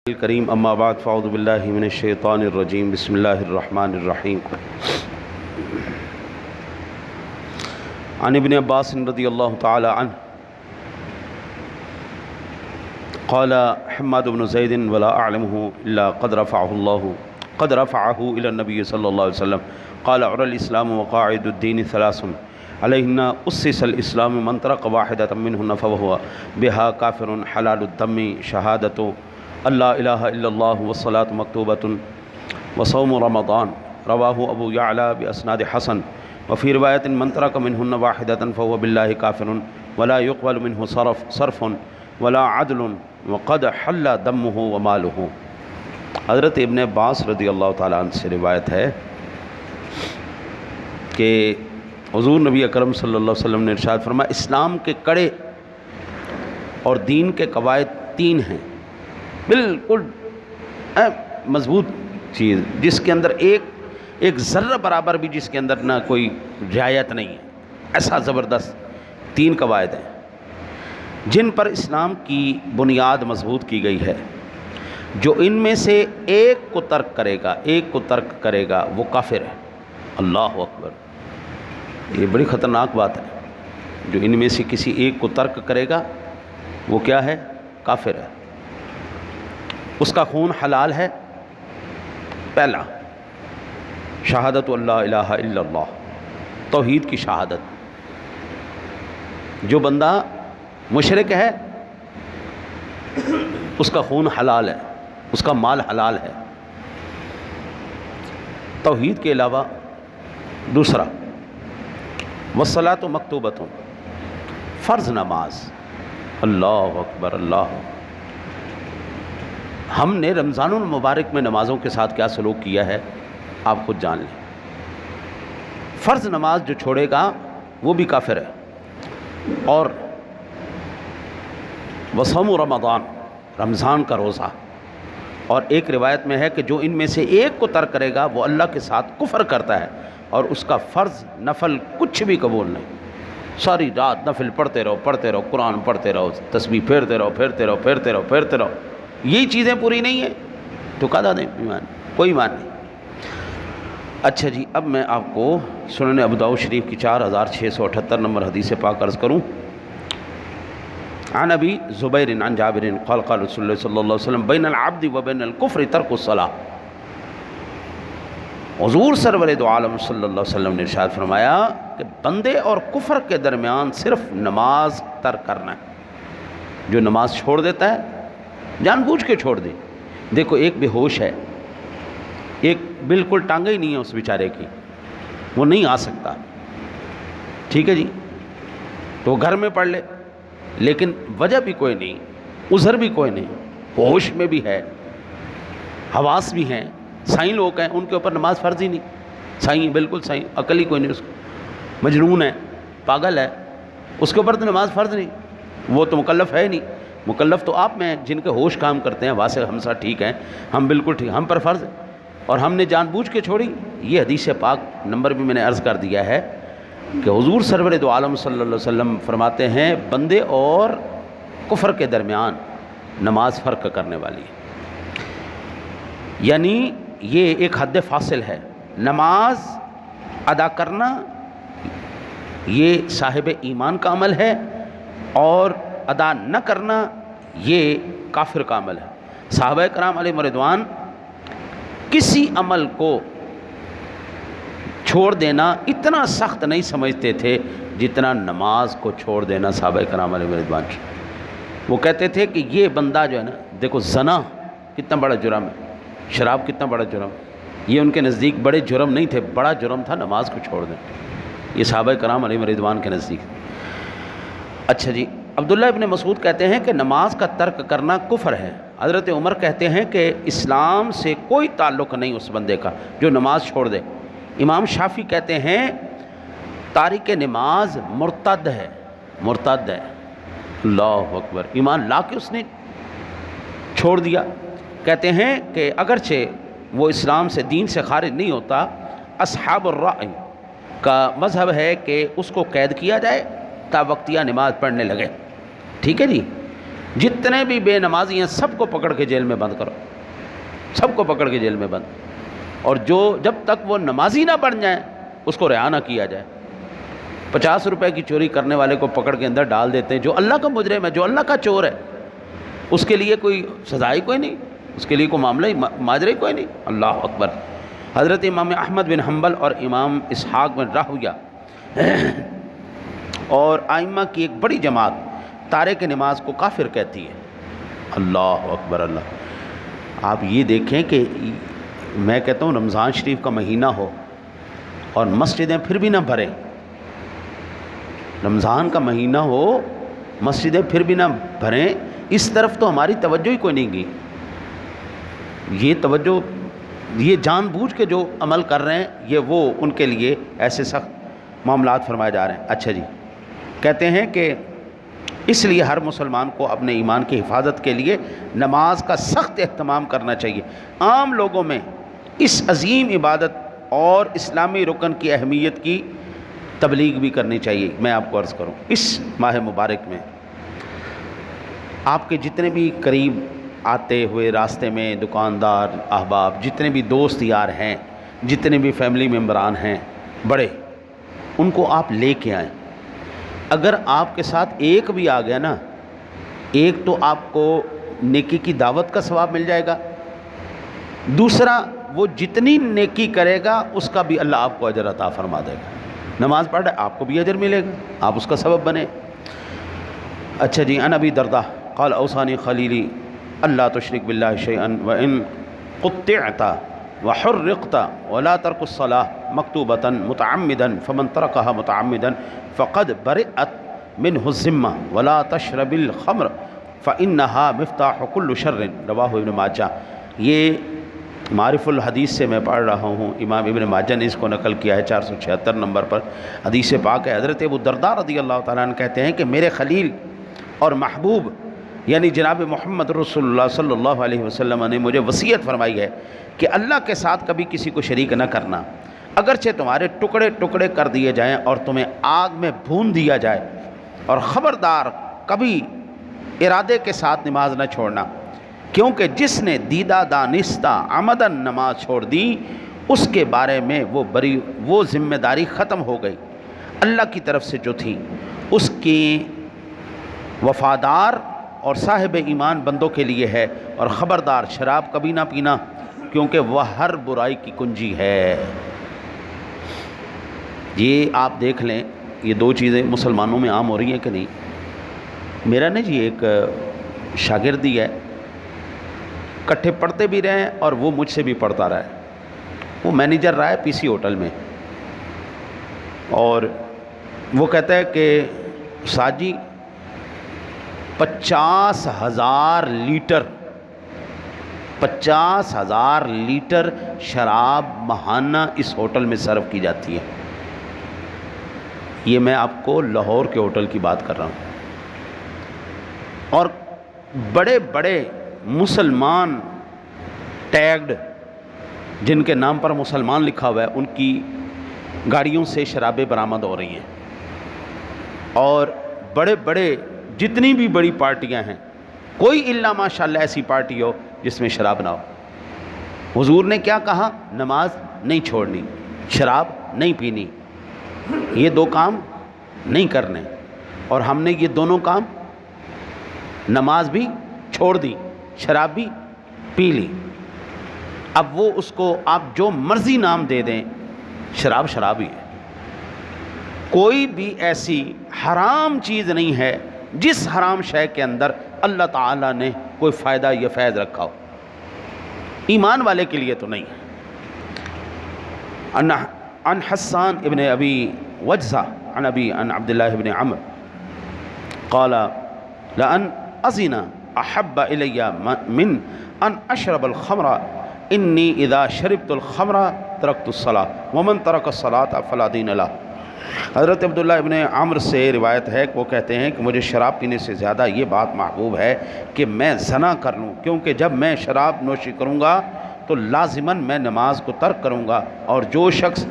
الکریم اما بعد فاعوذ باللہ من الشیطان الرجیم بسم اللہ الرحمن الرحیم عن ابن عباس رضی اللہ تعالی عنہ قال حماد بن زید ولا اعلمه الا قد رفعه الى النبي صلی اللہ علیہ وسلم قال عر الاسلام وقاعد الدین ثلاث علیہن اسس الاسلام من ترک واحدۃ منہن فهو بها کافر حلال الدم شہادۃ اللہ الہ الا اللہ والصلاۃ مکتوبۃ وصوم رمضان رواہ ابو یعلا باسناد حسن وفی روایت من ترک منہن واحدۃ فهو باللہ کافر ولا يقبل منہ صرف ولا عدل وقد حل دمہ ومالہ۔ حضرت ابن عباس رضی اللہ تعالیٰ عنہ سے روایت ہے کہ حضور نبی اکرم صلی اللہ علیہ وسلم نے ارشاد فرمایا اسلام کے کڑے اور دین کے قواعد تین ہیں، بالکل مضبوط چیز جس کے اندر ایک ذرہ برابر بھی جس کے اندر نہ کوئی رعایت نہیں ہے، ایسا زبردست تین قواعد ہیں جن پر اسلام کی بنیاد مضبوط کی گئی ہے۔ جو ان میں سے ایک کو ترک کرے گا وہ کافر ہے۔ اللہ اکبر، یہ بڑی خطرناک بات ہے۔ جو ان میں سے کسی ایک کو ترک کرے گا وہ کیا ہے؟ کافر ہے۔ اس کا خون حلال ہے۔ پہلا شہادت اللہ الہ الا اللہ، توحید کی شہادت۔ جو بندہ مشرک ہے اس کا خون حلال ہے، اس کا مال حلال ہے۔ توحید کے علاوہ دوسرا والصلاۃ مکتوبۃ، فرض نماز۔ اللہ اکبر اللہ۔ ہم نے رمضان المبارک میں نمازوں کے ساتھ کیا سلوک کیا ہے آپ خود جان لیں۔ فرض نماز جو چھوڑے گا وہ بھی کافر ہے۔ اور وصوم رمضان، رمضان کا روزہ۔ اور ایک روایت میں ہے کہ جو ان میں سے ایک کو ترک کرے گا وہ اللہ کے ساتھ کفر کرتا ہے اور اس کا فرض نفل کچھ بھی قبول نہیں۔ ساری رات نفل پڑھتے رہو، قرآن پڑھتے رہو، تسبیح پھیرتے رہو، یہی چیزیں پوری نہیں ہیں تو قاعدہ دیں ایمان، کوئی ایمان نہیں۔ اچھا جی، اب میں آپ کو سنن ابو داؤد شریف کی 4678 نمبر حدیث پاک عرض کروں۔ عن ابی زبیر عن جابر قال قال رسول اللہ صلی اللہ علیہ وسلم بین العبد و بین الکفر ترک الصلاۃ۔ حضور سرور دو عالم صلی اللہ علیہ وسلم نے ارشاد فرمایا کہ بندے اور کفر کے درمیان صرف نماز ترک کرنا ہے۔ جو نماز چھوڑ دیتا ہے، جان بوجھ کے چھوڑ دے۔ دیکھو ایک بے ہوش ہے، ایک بالکل ٹانگیں ہی نہیں ہے اس بیچارے کی، وہ نہیں آ سکتا، ٹھیک ہے جی، تو گھر میں پڑھ لے، لیکن وجہ بھی کوئی نہیں، عذر بھی کوئی نہیں، ہوش میں بھی ہے، حواس بھی ہیں، سائیں لوگ ہیں، ان کے اوپر نماز فرض ہی نہیں۔ سائیں بالکل سائیں، عقل ہی کوئی نہیں، اس کو مجنون ہے، پاگل ہے، اس کے اوپر تو نماز فرض نہیں، وہ تو مکلف ہے نہیں۔ مکلف تو آپ میں ہیں جن کے ہوش کام کرتے ہیں، واسع ہم سب ٹھیک ہیں، ہم بالکل ٹھیک، ہم پر فرض ہے اور ہم نے جان بوجھ کے چھوڑی۔ یہ حدیث پاک نمبر بھی میں نے عرض کر دیا ہے کہ حضور سرور دو عالم صلی اللہ علیہ وسلم فرماتے ہیں بندے اور کفر کے درمیان نماز فرق کرنے والی ہے، یعنی یہ ایک حد فاصل ہے۔ نماز ادا کرنا یہ صاحب ایمان کا عمل ہے اور ادا نہ کرنا یہ کافر کا عمل ہے۔ صحابہ کرام علیہ رضوان کسی عمل کو چھوڑ دینا اتنا سخت نہیں سمجھتے تھے جتنا نماز کو چھوڑ دینا صحابہ کرام علیہ رضوان۔ وہ کہتے تھے کہ یہ بندہ جو ہے نا، دیکھو زنا کتنا بڑا جرم ہے، شراب کتنا بڑا جرم، یہ ان کے نزدیک بڑے جرم نہیں تھے، بڑا جرم تھا نماز کو چھوڑ دینا، یہ صحابہ کرام علیہ رضوان کے نزدیک۔ اچھا جی، عبداللہ ابن مسعود کہتے ہیں کہ نماز کا ترک کرنا کفر ہے۔ حضرت عمر کہتے ہیں کہ اسلام سے کوئی تعلق نہیں اس بندے کا جو نماز چھوڑ دے۔ امام شافعی کہتے ہیں تارک نماز مرتد ہے، مرتد ہے۔ اللہ اکبر، ایمان لا کے اس نے چھوڑ دیا۔ کہتے ہیں کہ اگرچہ وہ اسلام سے، دین سے خارج نہیں ہوتا، اصحاب الرأی کا مذہب ہے کہ اس کو قید کیا جائے تا وقتیہ نماز پڑھنے لگے، ٹھیک ہے جی، جتنے بھی بے نمازی ہیں سب کو پکڑ کے جیل میں بند کرو، سب کو پکڑ کے جیل میں بند، اور جو جب تک وہ نمازی نہ بن جائیں اس کو رہا نہ کیا جائے۔ 50 روپے کی چوری کرنے والے کو پکڑ کے اندر ڈال دیتے ہیں، جو اللہ کا مجرم ہے، جو اللہ کا چور ہے، اس کے لیے کوئی سزا ہی کوئی نہیں، اس کے لیے کوئی معاملہ ہی ماجرے کوئی نہیں۔ اللہ اکبر۔ حضرت امام احمد بن حنبل اور امام اسحاق بن راہویہ اور ائمہ کی ایک بڑی جماعت تارک نماز کو کافر کہتی ہے۔ اللہ اکبر اللہ۔ آپ یہ دیکھیں کہ میں کہتا ہوں رمضان شریف کا مہینہ ہو اور مسجدیں پھر بھی نہ بھریں، رمضان کا مہینہ ہو مسجدیں پھر بھی نہ بھریں، اس طرف تو ہماری توجہ ہی کوئی نہیں گئی۔ یہ توجہ، یہ جان بوجھ کے جو عمل کر رہے ہیں، یہ وہ ان کے لیے ایسے سخت معاملات فرمائے جا رہے ہیں۔ اچھا جی، کہتے ہیں کہ اس لیے ہر مسلمان کو اپنے ایمان کی حفاظت کے لیے نماز کا سخت اہتمام کرنا چاہیے۔ عام لوگوں میں اس عظیم عبادت اور اسلامی رکن کی اہمیت کی تبلیغ بھی کرنی چاہیے۔ میں آپ کو عرض کروں، اس ماہ مبارک میں آپ کے جتنے بھی قریب آتے ہوئے راستے میں دکاندار احباب، جتنے بھی دوست یار ہیں، جتنے بھی فیملی ممبران ہیں بڑے، ان کو آپ لے کے آئیں۔ اگر آپ کے ساتھ ایک بھی آ گیا نا، ایک تو آپ کو نیکی کی دعوت کا ثواب مل جائے گا، دوسرا وہ جتنی نیکی کرے گا اس کا بھی اللہ آپ کو اجر عطا فرما دے گا۔ نماز پڑھ رہے آپ کو بھی اجر ملے گا، آپ اس کا سبب بنے۔ اچھا جی، عن ابی درداء قال اوصانی خلیلی اللہ تشرک باللہ شیئا وان قطعت وحرقت ولا ترک الصلاة مکتوبۃ متعمدا فمن ترکها متعمدا فقد برئت منہ الذمہ ولا تشرب الخمر فإنها مفتاح كل شر، رواہ ابن ماجہ۔ یہ معرف الحدیث سے میں پڑھ رہا ہوں، امام ابن ماجہ نے اس کو نقل کیا ہے 476 نمبر پر، حدیث پاک ہے۔ حضرت ابو درداء رضی اللہ تعالیٰ عنہ کہتے ہیں کہ میرے خلیل اور محبوب یعنی جناب محمد رسول اللہ صلی اللہ علیہ وسلم نے مجھے وصیت فرمائی ہے کہ اللہ کے ساتھ کبھی کسی کو شریک نہ کرنا، اگرچہ تمہارے ٹکڑے ٹکڑے کر دیے جائیں اور تمہیں آگ میں بھون دیا جائے، اور خبردار کبھی ارادے کے ساتھ نماز نہ چھوڑنا، کیونکہ جس نے دیدہ دانستہ عمدن نماز چھوڑ دی اس کے بارے میں وہ ذمہ داری ختم ہو گئی، اللہ کی طرف سے جو تھی، اس کی وفادار اور صاحب ایمان بندوں کے لیے ہے، اور خبردار شراب کبھی نہ پینا کیونکہ وہ ہر برائی کی کنجی ہے۔ یہ آپ دیکھ لیں، یہ دو چیزیں مسلمانوں میں عام ہو رہی ہیں کہ نہیں۔ میرا نا جی ایک شاگرد ہی ہے، کٹھے پڑھتے بھی رہے ہیں اور وہ مجھ سے بھی پڑھتا رہا ہے، وہ مینیجر رہا ہے پی سی ہوٹل میں، اور وہ کہتا ہے کہ سعد جی 50,000 لیٹر شراب ماہانہ اس ہوٹل میں سرو کی جاتی ہے۔ یہ میں آپ کو لاہور کے ہوٹل کی بات کر رہا ہوں، اور بڑے بڑے مسلمان ٹیگڈ جن کے نام پر مسلمان لکھا ہوا ہے ان کی گاڑیوں سے شرابیں برآمد ہو رہی ہیں، اور بڑے بڑے جتنی بھی بڑی پارٹیاں ہیں، کوئی الا ماشاءاللہ ایسی پارٹی ہو جس میں شراب نہ ہو۔ حضور نے کیا کہا؟ نماز نہیں چھوڑنی، شراب نہیں پینی، یہ دو کام نہیں کرنے، اور ہم نے یہ دونوں کام، نماز بھی چھوڑ دی، شراب بھی پی لی۔ اب وہ اس کو آپ جو مرضی نام دے دیں، شراب شراب ہی ہے۔ کوئی بھی ایسی حرام چیز نہیں ہے جس حرام شے کے اندر اللہ تعالیٰ نے کوئی فائدہ یا فیض رکھا ہو، ایمان والے کے لیے تو نہیں۔ عن حسان ابن ابی وجزہ عن عبداللہ ابن عمر قال لأن أزن أحب إلي من أن أشرب الخمر إني إذا شربت الخمر تركت الصلاة ومن ترك الصلاة فلا دين له۔ حضرت عبداللہ ابن عمر سے روایت ہے کہ وہ کہتے ہیں کہ مجھے شراب پینے سے زیادہ یہ بات محبوب ہے کہ میں زنا کر لوں، کیونکہ جب میں شراب نوشی کروں گا تو لازماً میں نماز کو ترک کروں گا، اور جو شخص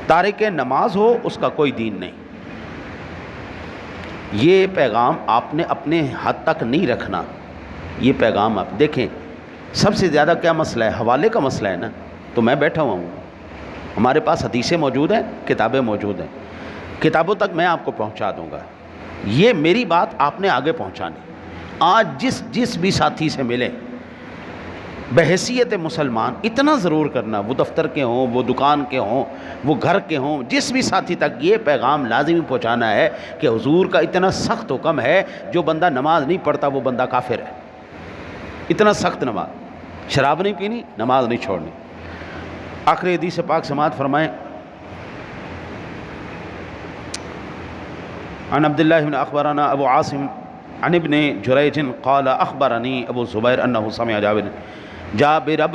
تارک نماز ہو اس کا کوئی دین نہیں۔ یہ پیغام آپ نے اپنے حد تک نہیں رکھنا. یہ پیغام آپ دیکھیں، سب سے زیادہ کیا مسئلہ ہے؟ حوالے کا مسئلہ ہے نا. تو میں بیٹھا ہوا ہوں، ہمارے پاس حدیثیں موجود ہیں، کتابیں موجود ہیں، کتابوں تک میں آپ کو پہنچا دوں گا. یہ میری بات آپ نے آگے پہنچانی. آج جس بھی ساتھی سے ملے بحیثیت مسلمان اتنا ضرور کرنا، وہ دفتر کے ہوں، وہ دکان کے ہوں، وہ گھر کے ہوں، جس بھی ساتھی تک یہ پیغام لازمی پہنچانا ہے کہ حضور کا اتنا سخت حکم ہے، جو بندہ نماز نہیں پڑھتا وہ بندہ کافر ہے. اتنا سخت نماز، شراب نہیں پینی، نماز نہیں چھوڑنی. آخری حدیث پاک سماعت فرمائیں. عن عبداللہ بن اخبرنا ابو عاصم عن ابن جریج قال اخبرنی ابو زبیر انہ سمع جابر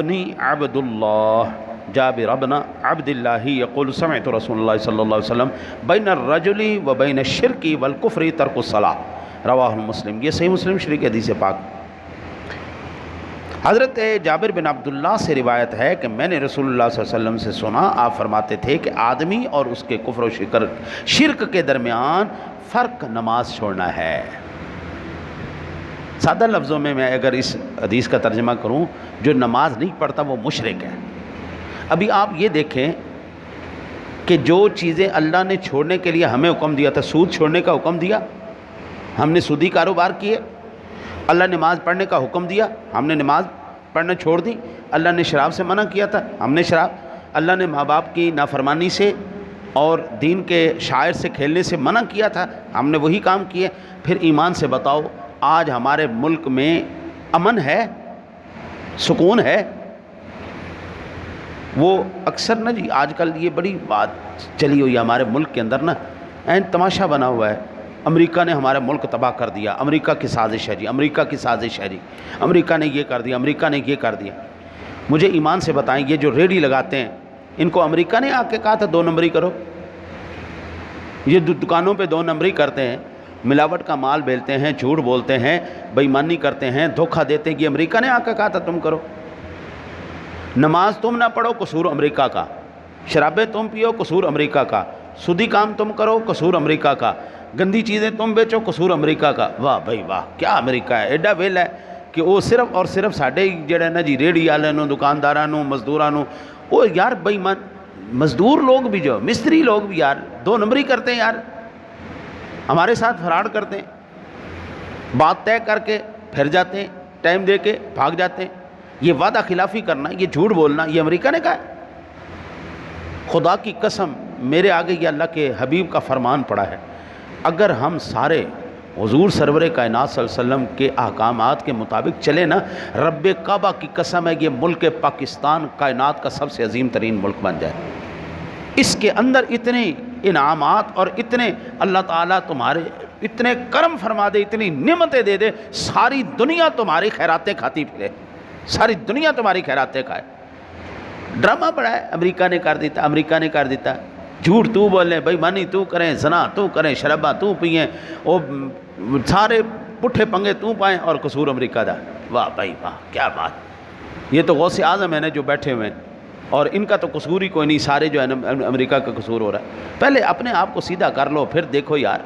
بن عبد اللہ یقول سمعت رسول اللہ صلی اللہ علیہ وسلم بین الرجل و بین الشرک والکفر ترک الصلاۃ، رواہ مسلم. یہ صحیح مسلم شریف کی حدیث پاک. حضرت جابر بن عبداللہ سے روایت ہے کہ میں نے رسول اللہ صلی اللہ علیہ وسلم سے سنا، آپ فرماتے تھے کہ آدمی اور اس کے کفر و شرک کے درمیان فرق نماز چھوڑنا ہے. سادہ لفظوں میں اگر اس حدیث کا ترجمہ کروں، جو نماز نہیں پڑھتا وہ مشرک ہے. ابھی آپ یہ دیکھیں کہ جو چیزیں اللہ نے چھوڑنے کے لیے ہمیں حکم دیا تھا، سود چھوڑنے کا حکم دیا، ہم نے سودی کاروبار کیے. اللہ نے نماز پڑھنے کا حکم دیا، ہم نے نماز پڑھنا چھوڑ دی. اللہ نے شراب سے منع کیا تھا، ہم نے شراب. اللہ نے ماں باپ کی نافرمانی سے اور دین کے شاعر سے کھیلنے سے منع کیا تھا، ہم نے وہی کام کیے. پھر ایمان سے بتاؤ، آج ہمارے ملک میں امن ہے، سکون ہے؟ وہ اکثر نا جی آج کل یہ بڑی بات چلی ہوئی ہے ہمارے ملک کے اندر نا، این تماشا بنا ہوا ہے. امریکہ نے ہمارا ملک تباہ کر دیا، امریکہ کی سازش ہے جی، امریکہ کی سازش ہے جی، امریکہ نے یہ کر دیا، امریکہ نے یہ کر دیا. مجھے ایمان سے بتائیں، یہ جو ریڈی لگاتے ہیں ان کو امریکہ نے آ کے کہا تھا 2 نمبری کرو؟ یہ دکانوں پہ 2 نمبری کرتے ہیں، ملاوٹ کا مال بیچتے ہیں، جھوٹ بولتے ہیں، بے ایمانی کرتے ہیں، دھوکہ دیتے ہیں. یہ امریکہ نے آ کے کہا تھا تم کرو؟ نماز تم نہ پڑھو، قصور امریکہ کا. شرابیں تم پیو، قصور امریکہ کا. سودی کام تم کرو، قصور امریکہ کا. گندی چیزیں تم بیچو، قصور امریکہ کا. واہ بھائی واہ، کیا امریکہ ہے! ایڈا ویل ہے کہ وہ صرف اور صرف ساڈے جڑے نا جی ریڑھی والے نو، دکانداراں نو، مزدوراں نو، وہ یار بے ایمان مزدور لوگ بھی، جو مستری لوگ بھی یار 2 نمبری کرتے ہیں یار، ہمارے ساتھ فراڈ کرتے ہیں. بات طے کر کے پھر جاتے ہیں، ٹائم دے کے بھاگ جاتے ہیں. یہ وعدہ خلافی کرنا، یہ جھوٹ بولنا، یہ امریکہ نے کہا ہے. خدا کی قسم میرے آگے یہ اللہ کے حبیب کا فرمان پڑا ہے، اگر ہم سارے حضور سرور کائنات صلی اللہ علیہ وسلم کے احکامات کے مطابق چلے نا، رب کعبہ کی قسم ہے یہ ملک پاکستان کائنات کا سب سے عظیم ترین ملک بن جائے. اس کے اندر اتنے انعامات اور اتنے اللہ تعالیٰ تمہارے اتنے کرم فرما دے، اتنی نعمتیں دے دے، ساری دنیا تمہاری خیراتیں کھاتی پھرے، ساری دنیا تمہاری خیراتیں کھائے. ڈرامہ پڑا ہے، امریکہ نے کر دیتا، امریکہ نے کر دیتا. جھوٹ تو بولیں، بے ایمانی تو کریں، زنا تو کریں، شرابہ تو پئیں، وہ سارے پٹھے پنگے تو پائیں، اور قصور امریکہ دا. واہ بھائی واہ، کیا بات! یہ تو غوث اعظم ہے نا جو بیٹھے ہوئے ہیں، اور ان کا تو قصور ہی کوئی نہیں، سارے جو ہے امریکہ کا قصور ہو رہا ہے. پہلے اپنے آپ کو سیدھا کر لو، پھر دیکھو یار.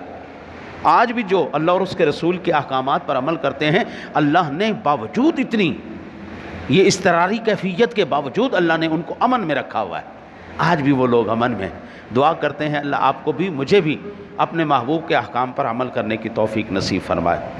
آج بھی جو اللہ اور اس کے رسول کے احکامات پر عمل کرتے ہیں، اللہ نے باوجود اتنی یہ اضطراری کیفیت کے باوجود اللہ نے ان کو امن میں رکھا ہوا ہے. آج بھی وہ لوگ امن میں. دعا کرتے ہیں اللہ آپ کو بھی، مجھے بھی اپنے محبوب کے احکام پر عمل کرنے کی توفیق نصیب فرمائے.